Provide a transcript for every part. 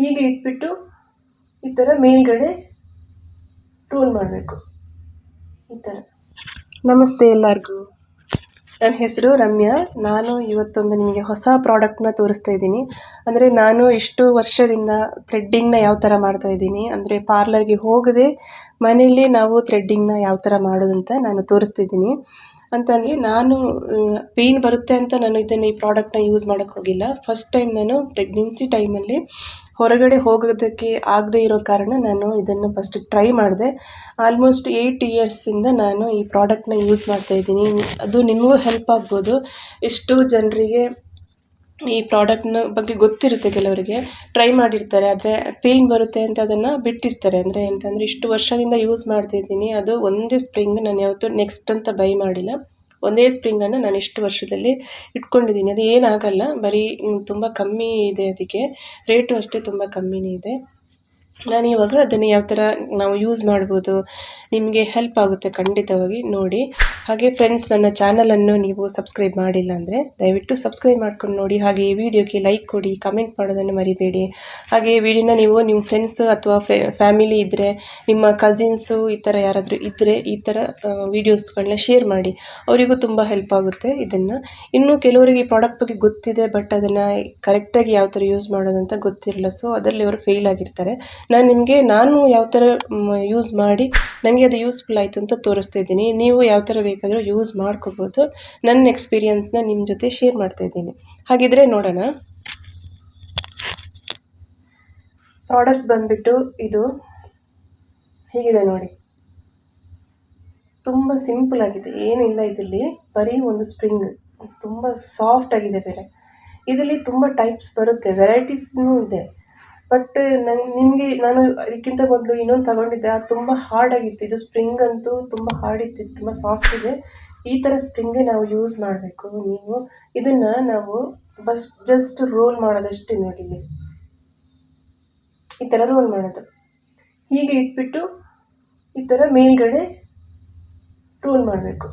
ಹೀಗೆ ಇಟ್ಬಿಟ್ಟು ಈ ಥರ ಮೇಲ್ಗಡೆ ರೋಲ್ ಮಾಡಬೇಕು. ಈ ಥರ. ನಮಸ್ತೆ ಎಲ್ಲರಿಗೂ, ನನ್ನ ಹೆಸರು ರಮ್ಯಾ. ನಾನು ಇವತ್ತೊಂದು ನಿಮಗೆ ಹೊಸ ಪ್ರಾಡಕ್ಟ್ನ ತೋರಿಸ್ತಾ ಇದ್ದೀನಿ. ಅಂದರೆ ನಾನು ಇಷ್ಟು ವರ್ಷದಿಂದ ಥ್ರೆಡ್ಡಿಂಗ್ನ ಯಾವ ಥರ ಮಾಡ್ತಾಯಿದ್ದೀನಿ, ಅಂದರೆ ಪಾರ್ಲರ್ಗೆ ಹೋಗದೆ ಮನೆಯಲ್ಲೇ ನಾವು ಥ್ರೆಡ್ಡಿಂಗ್ನ ಯಾವ ಥರ ಮಾಡೋದಂತ ನಾನು ತೋರಿಸ್ತಿದ್ದೀನಿ. ಅಂತಂದರೆ ನಾನು ಪೇಯ್ನ್ ಬರುತ್ತೆ ಅಂತ ನಾನು ಈ ಪ್ರಾಡಕ್ಟ್ನ ಯೂಸ್ ಮಾಡೋಕ್ಕೆ ಹೋಗಿಲ್ಲ. ಫಸ್ಟ್ ಟೈಮ್ ನಾನು ಪ್ರೆಗ್ನೆನ್ಸಿ ಟೈಮಲ್ಲಿ ಹೊರಗಡೆ ಹೋಗೋದಕ್ಕೆ ಆಗದೆ ಇರೋ ಕಾರಣ ನಾನು ಇದನ್ನು ಫಸ್ಟ್ ಟ್ರೈ ಮಾಡಿದೆ. ಆಲ್ಮೋಸ್ಟ್ 8 ಇಯರ್ಸಿಂದ ನಾನು ಈ ಪ್ರಾಡಕ್ಟ್ನ ಯೂಸ್ ಮಾಡ್ತಾಯಿದ್ದೀನಿ. ಅದು ನಿಮಗೂ ಹೆಲ್ಪ್ ಆಗ್ಬೋದು. ಎಷ್ಟೋ ಜನರಿಗೆ ಈ ಪ್ರಾಡಕ್ಟ್ನ ಬಗ್ಗೆ ಗೊತ್ತಿರುತ್ತೆ, ಕೆಲವರಿಗೆ ಟ್ರೈ ಮಾಡಿರ್ತಾರೆ, ಆದರೆ ಪೇಯ್ನ್ ಬರುತ್ತೆ ಅಂತ ಅದನ್ನು ಬಿಟ್ಟಿರ್ತಾರೆ. ಅಂದರೆ ಅಂತಂದರೆ ಇಷ್ಟು ವರ್ಷದಿಂದ ಯೂಸ್ ಮಾಡ್ತಾಯಿದ್ದೀನಿ. ಅದು ಒಂದೇ ಸ್ಪ್ರಿಂಗ್ ನಾನು ಯಾವತ್ತೂ ನೆಕ್ಸ್ಟ್ ಅಂತ ಬೈ ಮಾಡಿಲ್ಲ. ಒಂದೇ ಸ್ಪ್ರಿಂಗನ್ನು ನಾನು ಇಷ್ಟು ವರ್ಷದಲ್ಲಿ ಇಟ್ಕೊಂಡಿದ್ದೀನಿ. ಅದು ಏನಾಗಲ್ಲ, ಬರೀ ತುಂಬ ಕಮ್ಮಿ ಇದೆ, ಅದಕ್ಕೆ ರೇಟು ಅಷ್ಟೇ ತುಂಬ ಕಮ್ಮಿನೇ ಇದೆ. ನಾನು ಇವಾಗ ಅದನ್ನು ಯಾವ ಥರ ನಾವು ಯೂಸ್ ಮಾಡ್ಬೋದು, ನಿಮಗೆ ಹೆಲ್ಪ್ ಆಗುತ್ತೆ ಖಂಡಿತವಾಗಿ ನೋಡಿ. ಹಾಗೆ ಫ್ರೆಂಡ್ಸ್, ನನ್ನ ಚಾನಲನ್ನು ನೀವು ಸಬ್ಸ್ಕ್ರೈಬ್ ಮಾಡಿಲ್ಲ ಅಂದರೆ ದಯವಿಟ್ಟು ಸಬ್ಸ್ಕ್ರೈಬ್ ಮಾಡ್ಕೊಂಡು ನೋಡಿ. ಹಾಗೆ ಈ ವಿಡಿಯೋಗೆ ಲೈಕ್ ಕೊಡಿ, ಕಮೆಂಟ್ ಮಾಡೋದನ್ನು ಮರಿಬೇಡಿ. ಹಾಗೆ ಈ ವಿಡಿಯೋನ ನೀವು ನಿಮ್ಮ ಫ್ರೆಂಡ್ಸ್ ಅಥವಾ ಫ್ಯಾಮಿಲಿ ಇದ್ದರೆ, ನಿಮ್ಮ ಕಸಿನ್ಸು ಈ ಥರ ಯಾರಾದರೂ ಇದ್ದರೆ ಈ ಥರ ವೀಡಿಯೋಸ್ಗಳನ್ನ ಶೇರ್ ಮಾಡಿ, ಅವರಿಗೂ ತುಂಬ ಹೆಲ್ಪ್ ಆಗುತ್ತೆ. ಇದನ್ನು ಇನ್ನೂ ಕೆಲವರಿಗೆ ಈ ಪ್ರಾಡಕ್ಟ್ ಬಗ್ಗೆ ಗೊತ್ತಿದೆ, ಬಟ್ ಅದನ್ನು ಕರೆಕ್ಟಾಗಿ ಯಾವ ಥರ ಯೂಸ್ ಮಾಡೋದಂತ ಗೊತ್ತಿರಲ್ಲ. ಸೊ ಅದರಲ್ಲಿ ಅವರು ಫೇಲ್ ಆಗಿರ್ತಾರೆ. ನಾನು ಯಾವ ಥರ ಯೂಸ್ ಮಾಡಿ ನನಗೆ ಅದು ಯೂಸ್ಫುಲ್ ಆಯಿತು ಅಂತ ತೋರಿಸ್ತಾ ಇದ್ದೀನಿ. ನೀವು ಯಾವ ಥರ ಬೇಕಾದರೂ ಯೂಸ್ ಮಾಡ್ಕೋಬೋದು. ನನ್ನ ಎಕ್ಸ್ಪೀರಿಯನ್ಸ್ನ ನಿಮ್ಮ ಜೊತೆ ಶೇರ್ ಮಾಡ್ತಾಯಿದ್ದೀನಿ. ಹಾಗಿದ್ರೆ ನೋಡೋಣ. ಪ್ರಾಡಕ್ಟ್ ಬಂದುಬಿಟ್ಟು ಇದು ಹೀಗಿದೆ ನೋಡಿ. ತುಂಬ ಸಿಂಪಲ್ ಆಗಿದೆ, ಏನಿಲ್ಲ ಇದರಲ್ಲಿ, ಬರೀ ಒಂದು ಸ್ಪ್ರಿಂಗ್. ತುಂಬ ಸಾಫ್ಟ್ ಆಗಿದೆ ಬೇರೆ. ಇದರಲ್ಲಿ ತುಂಬ ಟೈಪ್ಸ್ ಬರುತ್ತೆ, ವೆರೈಟೀಸ್ನೂ ಇದೆ. ಬಟ್ ನಾನು ಅದಕ್ಕಿಂತ ಮೊದಲು ಇನ್ನೊಂದು ತಗೊಂಡಿದ್ದೆ, ಅದು ತುಂಬ ಹಾರ್ಡಾಗಿತ್ತು. ಇದು ಸ್ಪ್ರಿಂಗ್ ಅಂತೂ ತುಂಬ ಹಾರ್ಡಿತ್ತು, ತುಂಬ ಸಾಫ್ಟ್ ಇದೆ. ಈ ಥರ ಸ್ಪ್ರಿಂಗೇ ನಾವು ಯೂಸ್ ಮಾಡಬೇಕು. ನೀವು ಇದನ್ನು ನಾವು ಜಸ್ಟ್ ರೋಲ್ ಮಾಡೋದಷ್ಟೇ ನೋಡಿ. ಈ ಥರ ರೋಲ್ ಮಾಡೋದು, ಹೀಗೆ ಇಟ್ಬಿಟ್ಟು ಈ ಥರ ಮೇಲ್ಗಡೆ ರೋಲ್ ಮಾಡಬೇಕು.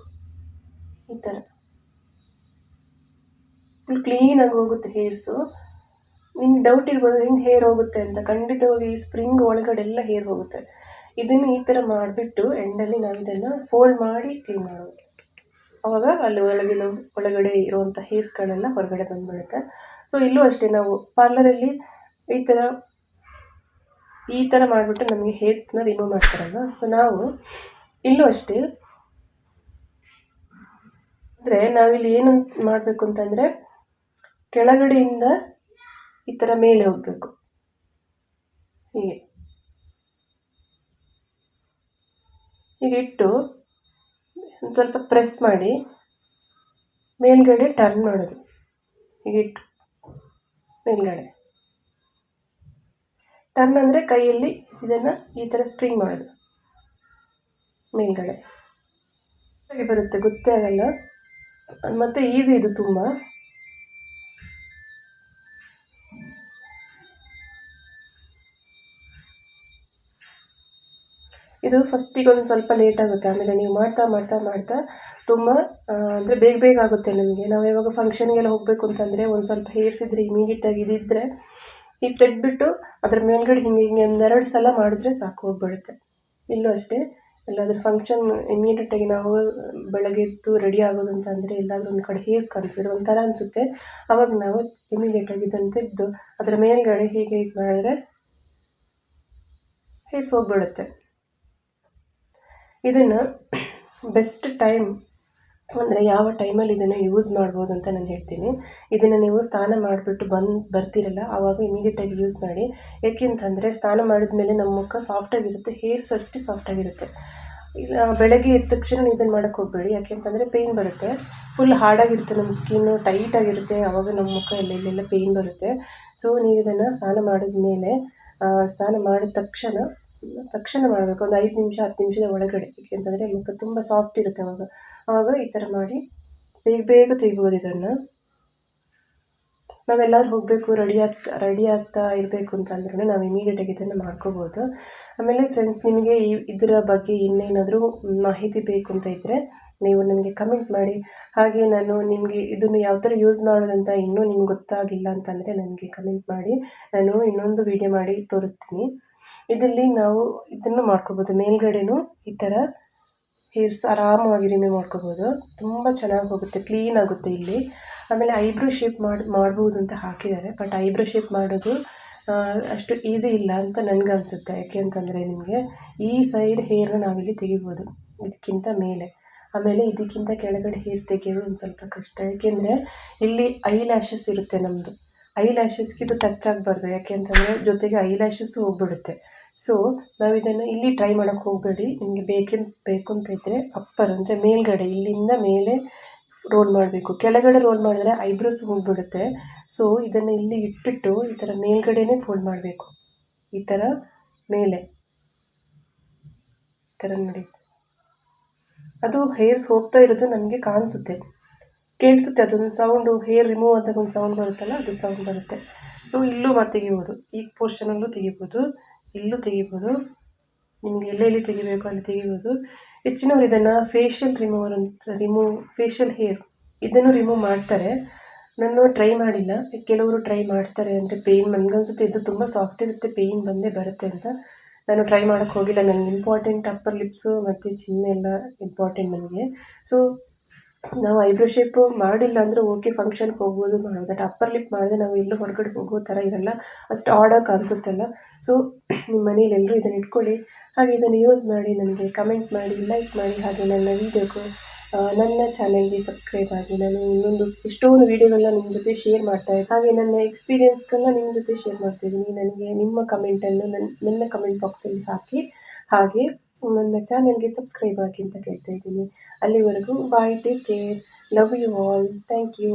ಈ ಥರ ಫುಲ್ ಕ್ಲೀನಾಗಿ ಹೋಗುತ್ತೆ ಹೇರ್ಸು. ನಿಮ್ಗೆ ಡೌಟ್ ಇರ್ಬೋದು ಹೆಂಗೆ ಹೇರ್ ಹೋಗುತ್ತೆ ಅಂತ. ಖಂಡಿತವಾಗಿ ಈ ಸ್ಪ್ರಿಂಗ್ ಒಳಗಡೆ ಎಲ್ಲ ಹೇರ್ ಹೋಗುತ್ತೆ. ಇದನ್ನು ಈ ಥರ ಮಾಡಿಬಿಟ್ಟು ಎಂಡಲ್ಲಿ ನಾವು ಇದನ್ನು ಫೋಲ್ಡ್ ಮಾಡಿ ಕ್ಲೀನ್ ಮಾಡೋದು. ಆವಾಗ ಅಲ್ಲಿ ಒಳಗಡೆ ಇರುವಂಥ ಹೇರ್ಸ್ಗಳೆಲ್ಲ ಹೊರಗಡೆ ಬಂದುಬಿಡುತ್ತೆ. ಸೊ ಇಲ್ಲೂ ಅಷ್ಟೇ, ನಾವು ಪಾರ್ಲರಲ್ಲಿ ಈ ಥರ ಮಾಡಿಬಿಟ್ಟು ನಮಗೆ ಹೇರ್ಸ್ನ ರಿಮೂವ್ ಮಾಡ್ತಾರಲ್ವ. ಸೊ ನಾವು ಇಲ್ಲೂ ಅಷ್ಟೇ, ಅಂದರೆ ನಾವಿಲ್ಲಿ ಏನು ಮಾಡಬೇಕು ಅಂತಂದರೆ, ಕೆಳಗಡೆಯಿಂದ ಈ ಥರ ಮೇಲೆ ಹೋಗಬೇಕು. ಹೀಗೆ ಇಟ್ಟು ಒಂದು ಸ್ವಲ್ಪ ಪ್ರೆಸ್ ಮಾಡಿ ಮೇಲ್ಗಡೆ ಟರ್ನ್ ಮಾಡೋದು. ಹೀಗಿಟ್ಟು ಮೇಲ್ಗಡೆ ಟರ್ನ್ ಅಂದರೆ ಕೈಯಲ್ಲಿ ಇದನ್ನು ಈ ಥರ ಸ್ಪ್ರಿಂಗ್ ಮಾಡೋದು. ಮೇಲ್ಗಡೆ ಹಾಗೆ ಬರುತ್ತೆ, ಗೊತ್ತೇ ಆಗಲ್ಲ. ಮತ್ತು ಈಸಿ ಇದು ತುಂಬ. ಇದು ಫಸ್ಟಿಗೆ ಒಂದು ಸ್ವಲ್ಪ ಲೇಟ್ ಆಗುತ್ತೆ, ಆಮೇಲೆ ನೀವು ಮಾಡ್ತಾ ಮಾಡ್ತಾ ಮಾಡ್ತಾ ತುಂಬ ಅಂದರೆ ಬೇಗ ಆಗುತ್ತೆ ನಮಗೆ. ನಾವು ಯಾವಾಗ ಫಂಕ್ಷನ್ಗೆಲ್ಲ ಹೋಗಬೇಕು ಅಂತಂದರೆ ಒಂದು ಸ್ವಲ್ಪ ಹೇರ್ಸ್ ಇದ್ದರೆ ಇಮಿಡಿಯೇಟಾಗಿ ಇದಿದ್ದರೆ ಇದು ತೆಗೆದ್ಬಿಟ್ಟು ಅದರ ಮೇಲ್ಗಡೆ ಹಿಂಗೆ ಒಂದೆರಡು ಸಲ ಮಾಡಿದ್ರೆ ಸಾಕು, ಹೋಗ್ಬಿಡುತ್ತೆ. ಇಲ್ಲೂ ಅಷ್ಟೇ, ಎಲ್ಲಾದರೂ ಫಂಕ್ಷನ್ ಇಮಿಡಿಯೇಟಾಗಿ ನಾವು ಬೆಳಗ್ಗೆ ಎದ್ದು ರೆಡಿ ಆಗೋದು ಅಂತ ಅಂದರೆ, ಎಲ್ಲಾದರೂ ಒಂದು ಕಡೆ ಹೇರ್ಸ್ ಕಾಣಿಸಿದ್ರೆ ಒಂಥರ ಅನಿಸುತ್ತೆ, ಆವಾಗ ನಾವು ಇಮಿಡಿಯೇಟಾಗಿ ಇದನ್ನು ತೆಗೆದು ಅದರ ಮೇಲ್ಗಡೆ ಹೀಗೆ ಮಾಡಿದ್ರೆ ಹೇರ್ಸ್ ಹೋಗ್ಬಿಡುತ್ತೆ. ಇದನ್ನು ಬೆಸ್ಟ್ ಟೈಮ್ ಅಂದರೆ ಯಾವ ಟೈಮಲ್ಲಿ ಇದನ್ನು ಯೂಸ್ ಮಾಡ್ಬೋದು ಅಂತ ನಾನು ಹೇಳ್ತೀನಿ. ಇದನ್ನು ನೀವು ಸ್ನಾನ ಮಾಡಿಬಿಟ್ಟು ಬರ್ತೀರಲ್ಲ, ಆವಾಗ ಇಮಿಡಿಯೇಟಾಗಿ ಯೂಸ್ ಮಾಡಿ. ಏಕೆಂತಂದರೆ ಸ್ನಾನ ಮಾಡಿದ ಮೇಲೆ ನಮ್ಮ ಮುಖ ಸಾಫ್ಟಾಗಿರುತ್ತೆ, ಹೇರ್ಸ್ ಅಷ್ಟೇ ಸಾಫ್ಟಾಗಿರುತ್ತೆ. ಇಲ್ಲ ಬೆಳಗ್ಗೆ ಎದ್ದ ತಕ್ಷಣ ಇದನ್ನು ಮಾಡೋಕ್ಕೆ ಹೋಗಬೇಡಿ, ಯಾಕೆಂತಂದರೆ ಪೇಯ್ನ್ ಬರುತ್ತೆ. ಫುಲ್ ಹಾರ್ಡಾಗಿರುತ್ತೆ, ನಮ್ಮ ಸ್ಕಿನ್ನು ಟೈಟಾಗಿರುತ್ತೆ, ಆವಾಗ ನಮ್ಮ ಮುಖ ಎಲ್ಲೆಲ್ಲ ಪೇಯ್ನ್ ಬರುತ್ತೆ. ಸೊ ನೀವು ಇದನ್ನು ಸ್ನಾನ ಮಾಡಿದ ತಕ್ಷಣ ಮಾಡಬೇಕು, ಒಂದು 5 ನಿಮಿಷ 10 ನಿಮಿಷದ ಒಳಗಡೆ. ಏಕೆಂತಂದರೆ ಮುಖ ತುಂಬ ಸಾಫ್ಟ್ ಇರುತ್ತೆ ಆವಾಗ ಈ ಥರ ಮಾಡಿ ಬೇಗ ತೆಗಿಬೋದು. ಇದನ್ನು ನಾವೆಲ್ಲರೂ ಹೋಗಬೇಕು, ರೆಡಿ ಆಗ್ತಾ ಇರಬೇಕು ಅಂತಂದ್ರೂ ನಾವು ಇಮಿಡಿಯೇಟಾಗಿ ಇದನ್ನು ಮಾಡ್ಕೋಬೋದು. ಆಮೇಲೆ ಫ್ರೆಂಡ್ಸ್, ನಿಮಗೆ ಇದರ ಬಗ್ಗೆ ಇನ್ನೇನಾದರೂ ಮಾಹಿತಿ ಬೇಕು ಅಂತ ಇದ್ದರೆ ನೀವು ನನಗೆ ಕಮೆಂಟ್ ಮಾಡಿ. ಹಾಗೆ ನಾನು ನಿಮಗೆ ಇದನ್ನು ಯಾವ ಥರ ಯೂಸ್ ಮಾಡೋದಂತ ಇನ್ನೂ ನಿಮ್ಗೆ ಗೊತ್ತಾಗಿಲ್ಲ ಅಂತಂದರೆ ನನಗೆ ಕಮೆಂಟ್ ಮಾಡಿ, ನಾನು ಇನ್ನೊಂದು ವೀಡಿಯೋ ಮಾಡಿ ತೋರಿಸ್ತೀನಿ. ಇದರಲ್ಲಿ ನಾವು ಇದನ್ನು ಮಾಡ್ಕೋಬೋದು, ಮೇಲ್ಗಡೆನೂ ಈ ಥರ ಹೇರ್ಸ್ ಆರಾಮಾಗಿ ರಿಮೂವ್ ಮಾಡ್ಕೋಬೋದು. ತುಂಬ ಚೆನ್ನಾಗಿ ಹೋಗುತ್ತೆ, ಕ್ಲೀನ್ ಆಗುತ್ತೆ ಇಲ್ಲಿ. ಆಮೇಲೆ ಐಬ್ರೋ ಶೇಪ್ ಮಾಡ್ಬೋದು ಅಂತ ಹಾಕಿದ್ದಾರೆ, ಬಟ್ ಐಬ್ರೋ ಶೇಪ್ ಮಾಡೋದು ಅಷ್ಟು ಈಸಿ ಇಲ್ಲ ಅಂತ ನನಗನ್ಸುತ್ತೆ. ಯಾಕೆ ಅಂತಂದರೆ ನಿಮಗೆ ಈ ಸೈಡ್ ಹೇರ್ನ ನಾವಿಲ್ಲಿ ತೆಗಿಬೋದು ಇದಕ್ಕಿಂತ ಮೇಲೆ. ಆಮೇಲೆ ಇದಕ್ಕಿಂತ ಕೆಳಗಡೆ ಹೇರ್ಸ್ ತೆಗೆಯೋದು ಒಂದು ಸ್ವಲ್ಪ ಕಷ್ಟ, ಯಾಕೆಂದರೆ ಇಲ್ಲಿ ಐ ಲ್ಯಾಶಸ್ ಇರುತ್ತೆ ನಮ್ಮದು. ಐ ಲ್ಯಾಶಸ್ಗೆ ಇದು ಟಚ್ ಆಗಬಾರ್ದು, ಯಾಕೆ ಅಂತಂದರೆ ಜೊತೆಗೆ ಐ ಲ್ಯಾಶಸ್ಸು ಹೋಗ್ಬಿಡುತ್ತೆ. ಸೊ ನಾವು ಇದನ್ನು ಇಲ್ಲಿ ಟ್ರೈ ಮಾಡೋಕ್ಕೆ ಹೋಗಬೇಡಿ. ನಿಮಗೆ ಬೇಕು ಅಂತ ಇದ್ದರೆ ಅಪ್ಪರ್ ಅಂದರೆ ಮೇಲ್ಗಡೆ ಇಲ್ಲಿಂದ ಮೇಲೆ ರೋಲ್ ಮಾಡಬೇಕು. ಕೆಳಗಡೆ ರೋಲ್ ಮಾಡಿದ್ರೆ ಐಬ್ರೋಸ್ ಹೋಗ್ಬಿಡುತ್ತೆ. ಸೊ ಇದನ್ನು ಇಲ್ಲಿ ಇಟ್ಬಿಟ್ಟು ಈ ಥರ ಮೇಲ್ಗಡೆನೇ ಫೋಲ್ಡ್ ಮಾಡಬೇಕು, ಈ ಥರ ಮೇಲೆ, ಈ ಥರ ನೋಡಿ. ಅದು ಹೇರ್ಸ್ ಹೋಗ್ತಾ ಇರೋದು ನನಗೆ ಕಾಣಿಸುತ್ತೆ, ಕೇಳಿಸುತ್ತೆ, ಅದೊಂದು ಸೌಂಡು. ಹೇರ್ ರಿಮೂವ್ ಆದಾಗ ಒಂದು ಸೌಂಡ್ ಬರುತ್ತಲ್ಲ, ಅದು ಸೌಂಡ್ ಬರುತ್ತೆ. ಸೊ ಇಲ್ಲೂ ಮತ್ತೆ ತೆಗಿಬೋದು, ಈ ಪೋರ್ಷನಲ್ಲೂ ತೆಗಿಬೋದು, ಇಲ್ಲೂ ತೆಗಿಬೋದು. ನಿಮಗೆ ಎಲ್ಲೆಲ್ಲಿ ತೆಗಿಬೇಕು ಅಲ್ಲಿ ತೆಗಿಬೋದು. ಹೆಚ್ಚಿನವರು ಇದನ್ನು ಫೇಶಿಯಲ್ ಫೇಶಿಯಲ್ ಹೇರ್ ಇದನ್ನು ರಿಮೂವ್ ಮಾಡ್ತಾರೆ. ನಾನು ಟ್ರೈ ಮಾಡಿಲ್ಲ, ಕೆಲವರು ಟ್ರೈ ಮಾಡ್ತಾರೆ. ಅಂದರೆ ಪೇಯ್ನ್, ನನಗನ್ಸುತ್ತೆ ಇದು ತುಂಬ ಸಾಫ್ಟ್ ಇರುತ್ತೆ, ಪೇಯ್ನ್ ಬಂದೇ ಬರುತ್ತೆ ಅಂತ. ನಾನು ಟ್ರೈ ಮಾಡೋಕ್ಕೆ ಹೋಗಿಲ್ಲ. ನನಗೆ ಇಂಪಾರ್ಟೆಂಟ್ ಅಪ್ಪರ್ ಲಿಪ್ಸು ಮತ್ತು ಚಿನ್ನ ಎಲ್ಲ ಇಂಪಾರ್ಟೆಂಟ್ ನನಗೆ. ಸೊ ನಾವು ಐಬ್ರೋ ಶೇಪು ಮಾಡಿಲ್ಲ ಅಂದರೆ ಓಕೆ, ಫಂಕ್ಷನ್ಗೆ ಹೋಗ್ಬೋದು, ಮಾಡೋದು. ಬಟ್ ಅಪ್ಪರ್ ಲಿಪ್ ಮಾಡಿದ್ರೆ ನಾವು ಎಲ್ಲೂ ಹೊರಗಡೆ ಹೋಗೋ ಥರ ಇರಲ್ಲ, ಅಷ್ಟು ಆಡಾಗಿ ಕಾಣಿಸುತ್ತಲ್ಲ. ಸೊ ನಿಮ್ಮ ಮನೇಲಿ ಎಲ್ಲರೂ ಇದನ್ನು ಇಟ್ಕೊಳ್ಳಿ, ಹಾಗೆ ಇದನ್ನು ಯೂಸ್ ಮಾಡಿ, ನನಗೆ ಕಮೆಂಟ್ ಮಾಡಿ, ಲೈಕ್ ಮಾಡಿ. ಹಾಗೆ ನನ್ನ ವೀಡಿಯೋಗೂ ನನ್ನ ಚಾನೆಲ್ಗೆ ಸಬ್ಸ್ಕ್ರೈಬ್ ಆಗಿ. ನಾನು ಎಷ್ಟೊಂದು ವೀಡಿಯೋಗಳನ್ನ ನಿಮ್ಮ ಜೊತೆ ಶೇರ್ ಮಾಡ್ತಾಯಿದ್ದೀನಿ, ಹಾಗೆ ನನ್ನ ಎಕ್ಸ್ಪೀರಿಯೆನ್ಸ್ಗಳನ್ನ ನಿಮ್ಮ ಜೊತೆ ಶೇರ್ ಮಾಡ್ತಾಯಿದ್ದೀನಿ. ನನಗೆ ನಿಮ್ಮ ಕಮೆಂಟನ್ನು ನನ್ನ ಕಮೆಂಟ್ ಬಾಕ್ಸಲ್ಲಿ ಹಾಕಿ, ಹಾಗೆ ನನ್ನ ಚಾನೆಲ್ಗೆ ಸಬ್ಸ್ಕ್ರೈಬ್ ಆಗಿ ಅಂತ ಕೇಳ್ತಾ ಇದ್ದೀನಿ. ಅಲ್ಲಿವರೆಗೂ bye, take care, love you all, thank you.